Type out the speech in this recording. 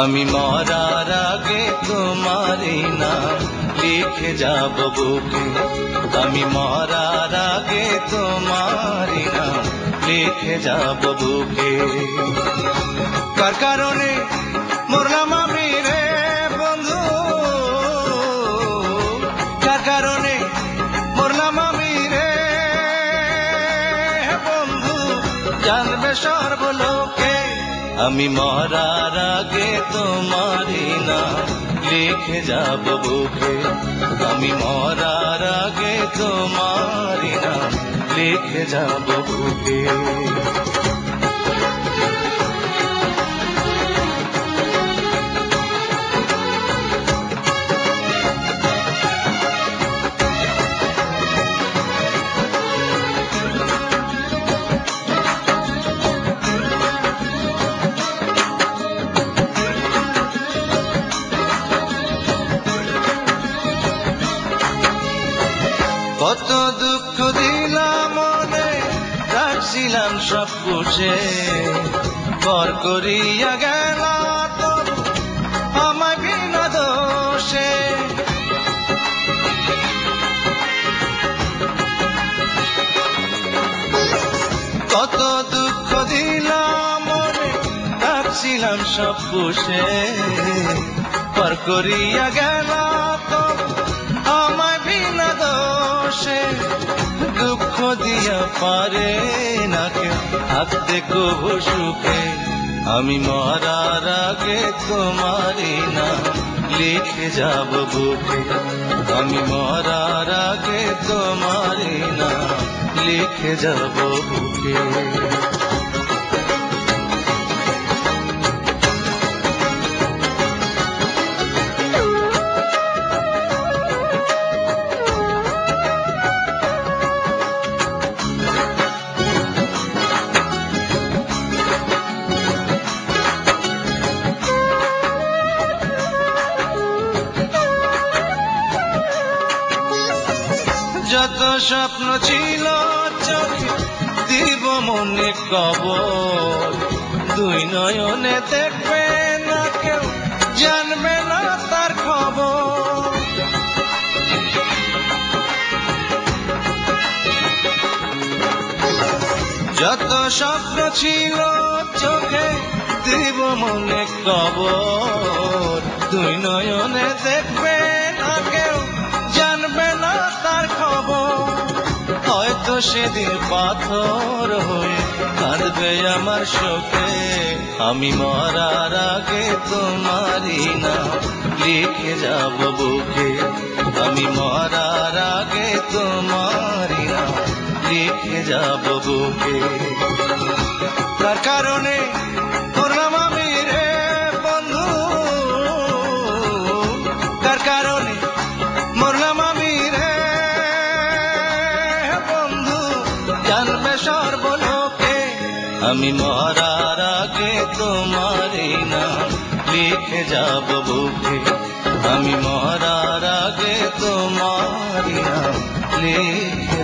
আমি মরার আগে তোমারই নাম লিখে যাব বুকে। আমি মরার আগে তোমারই নাম লিখে যাব বুকে। কার কারণে মরলাম আমি রে বন্ধু, কার কারণে মরলাম আমি রে বন্ধু, জানবে সর্বলোকে। আমি মরার আগে তোমারই নাম লিখে যাব বুকে। আমি মরার আগে তোমারই নাম লিখে যাব বুকে। কত দুঃখ দিলাম মনে, রাখছিলাম সব বুঝে, পর করিয়া গেল আমায় বিনা দোষে। কত দুঃখ দিলাম মনে, রাখছিলাম সব বুঝে, পর করিয়া গেল আমায় বিনা দোষে। দুঃখ দিয়া পারে না কেউ থাকতে কবু সুখে। আমি মরার আগে তোমারই নাম লিখে যাব বুকে। আমি মরার আগে তোমারই নাম লিখে যাব বুকে। যত স্বপ্ন ছিল চোখে দিব মনে কবর, দুই নয়নে দেখবে না কেউ, জানবে না তার খবর। যত স্বপ্ন ছিল চোখে দিব মনে কবর, দুই নয়নে দেখবে না কেউ, জানবে না তার খবর। হয়তো সেদিন পাথর হয়ে কাঁদবে আমার শোকে। আমি মরার আগে তোমারই নাম লিখে যাব বুকে। আমি মরার আগে তোমারই নাম লিখে যাব বুকে। তার কারণে মরলাম আমি রে বন্ধু, তার কারণে মরলাম আমি রে বন্ধু, জানবে সর্বলোকে। আমি মরার আগে তোমারই নাম লিখে যাব বুকে। আমি মরার আগে তোমারই নাম লিখে